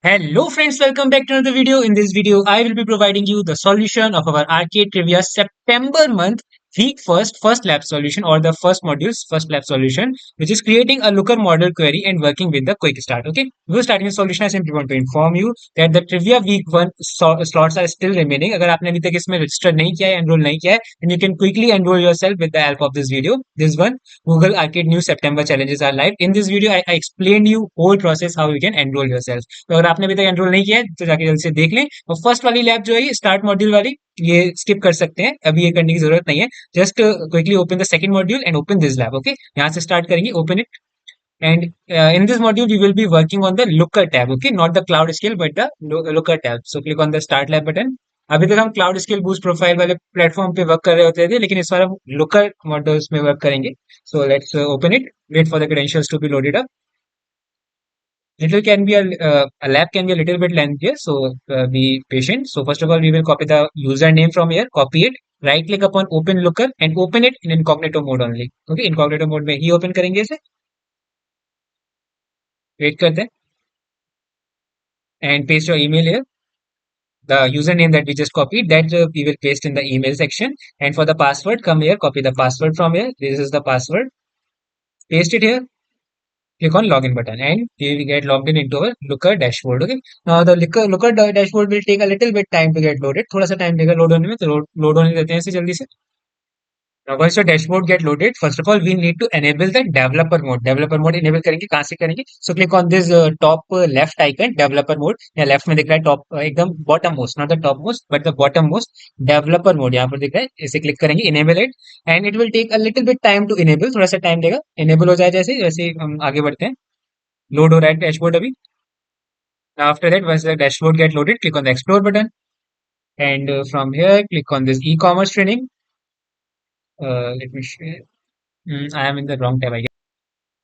Hello friends, welcome back to another video. In this video, I will be providing you the solution of our arcade trivia September month week first lab solution or the first module's first lab solution, which is creating a looker model query and working with the quick start. Okay, before starting the solution, I simply want to inform you that the trivia week one slots are still remaining. अगर आपने अभी तक इसमें register नहीं किया है, enroll नहीं किया है, then you can quickly enroll yourself with the help of this video. This one, Google Arcade New September challenges are live. In this video, I explained you whole process how you can enroll yourself. तो अगर आपने अभी तक enrol नहीं किया है तो जाके जल्द से देख लें। और फर्स्ट वाली लैब जो है ये स्टार्ट मॉड्यूल वाली, ये स्किप कर सकते हैं, अभी ये करने की जरूरत नहीं है। Just quickly open the second module and open this lab. Okay, यहाँ से स्टार्ट करेंगे, open it and in this module we will be working on the looker tab. Okay, not the cloud scale but the looker tab. So click on the start lab button. अभी तक हम cloud scale boost profile वाले platform पे work कर रहे होते थे, लेकिन इस बार हम लुकर मॉडल्स में वर्क करेंगे। So let's open it, wait for the credentials to be loaded up. Little can be a lab can be a little bit lengthier, so be patient. So first of all, we will copy the username from here, copy it, right click upon open looker and open it in incognito mode only. Okay, incognito mode में ही open करेंगे इसे, wait करते हैं and paste your email here. The username that we just copied, that we will paste in the email section. And for the password, come here, copy the password from here. This is the password, paste it here. Click on login button and we will get logged in into our looker dashboard. Okay, now the looker dashboard will take a little bit time to get loaded. थोड़ा सा time लेगा load होने में, तो load होने देते हैं इसे जल्दी से। Now once your dashboard get loaded, first of all we need to enable the developer mode. Developer mode enable करेंगे, कहाँ से करेंगे? So click on this top left icon, developer mode. यहाँ left में दिख रहा है top एकदम bottom most, not the top most but the bottom most, developer mode यहाँ पर दिख रहा है, इसे क्लिक करेंगे, enable it and it will take a little bit time to enable. थोड़ा सा टाइम लेगा, enable हो जाए जैसे वैसे हम आगे बढ़ते हैं। लोड हो रहा है डैशबोर्ड अभी। After that, once the dashboard get loaded, click on the explore button and from here click on this e-commerce training. Let me share. I am in the wrong tab, I guess.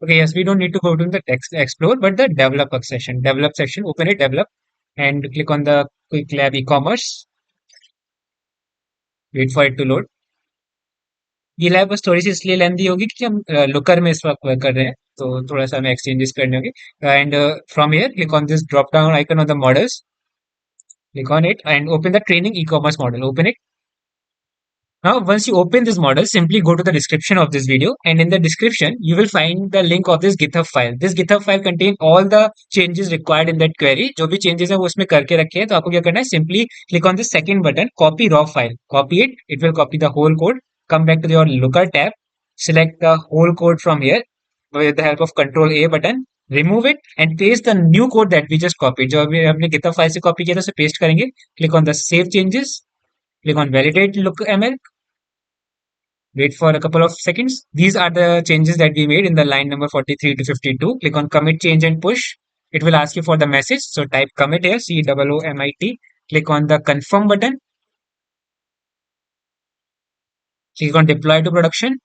Okay, yes, we don't need to go to the text explore, but the developer section. Develop section, open it, develop, and click on the quick lab e-commerce. Wait for it to load. ये lab बस थोड़ी सी इसलिए लेंदी होगी कि हम looker में इस वक्त वर्क कर रहे हैं, तो थोड़ा सा हमें एक्सचेंजेस करने होंगे। And from here click on this drop down icon on the models, click on it and open the training e-commerce model. Open it. Now, once you open this model, simply go to the description of this video, and in the description, you will find the link of this GitHub file. This GitHub file contain all the changes required in that query. जो भी changes है वो उसमें करके रखे हैं, तो आपको क्या करना है? Simply click on the second button, copy raw file. Copy it. It will copy the whole code. Come back to your looker tab. Select the whole code from here with the help of Control A button. Remove it and paste the new code that we just copied. जो अभी हमने GitHub file से copy किया था उसे paste करेंगे. Click on the save changes. Click on validate look ML. Wait for a couple of seconds. These are the changes that we made in the line number 43 to 52. Click on commit change and push. It will ask you for the message. So type commit here, COOMIT. Click on the confirm button. Click on deploy to production.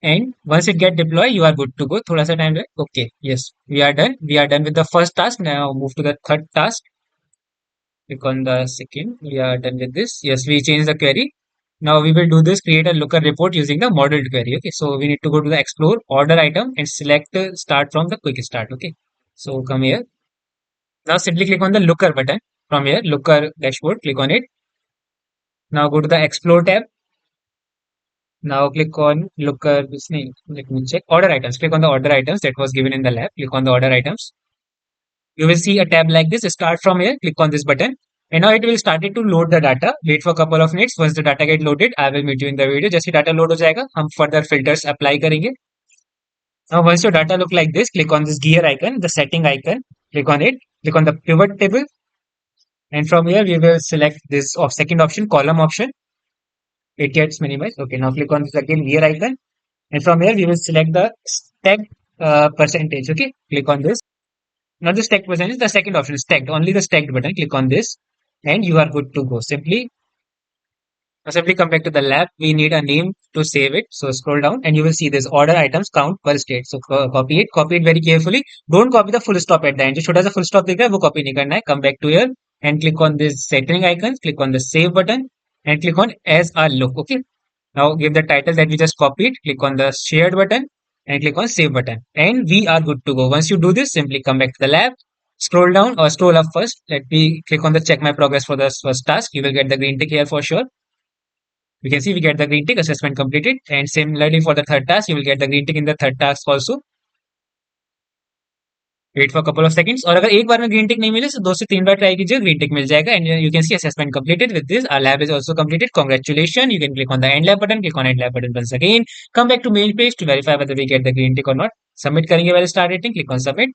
And once it get deployed, you are good to go. थोड़ा सा time है. Okay, yes, we are done. We are done with the first task. Now move to the third task. Click on the second. We are done with this. Yes, we changed the query. Now we will do this, create a looker report using the modeled query. Okay, so we need to go to the explore order item and select start from the quick start. Okay, so come here. Now simply click on the looker button from here, looker dashboard, click on it. Now go to the explore tab. Now click on looker, let me check order items. Click on the order items that was given in the lab. Click on the order items. You will see a tab like this. Start from here, click on this button. And now it will start to load the data. Wait for a couple of minutes. Once the data get loaded, I will meet you in the video. जैसे data load हो जाएगा, हम further filters apply करेंगे. Now once your data look like this, click on this gear icon, the setting icon. Click on it. Click on the pivot table. And from here, we will select this second option, column option. It gets minimized. Okay, now click on this again gear icon. And from here, we will select the stacked percentage. Okay, click on this. Not the stacked percentage, the second option is stacked. Only the stacked button. Click on this. And you are good to go. Simply come back to the lab. We need a name to save it. So scroll down and you will see this order items count per state. So copy it very carefully. Don't copy the full stop at the end. जो छोटा सा full stop दिख रहा है वो copy नहीं करना है. Come back to here and click on this setting icons. Click on the save button and click on as a look. Okay. Now give the title that we just copied. Click on the shared button and click on save button. And we are good to go. Once you do this, simply come back to the lab. Scroll down or scroll up first. Let me click on the check my progress for the first task. You will get the green tick here for sure. You can see we get the green tick, assessment completed. And similarly for the third task, you will get the green tick in the third task also. Wait for couple of seconds और अगर एक बार में green टिक नहीं मिले तो 2 से 3 बार try कीजिए green tick मिल जाएगा and you can see assessment completed with this our lab is also completed congratulation you can click on the end lab button click on end lab button once again come back to main page to verify whether we get the green tick or not submit करेंगे well start rating click on submit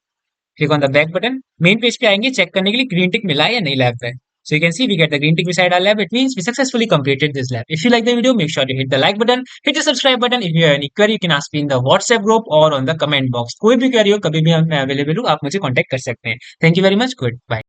click on the back button main page पे आएंगे check करने के लिए green टिक मिला है या नहीं लैब पे so you can see we get the green tick beside our lab it means we successfully completed this lab if you like the video make sure to hit the like button hit the subscribe button if you have any query you can ask me in the WhatsApp group or on the comment box कोई भी query हो कभी भी मैं available हूँ आप मुझे contact कर सकते हैं thank you very much good bye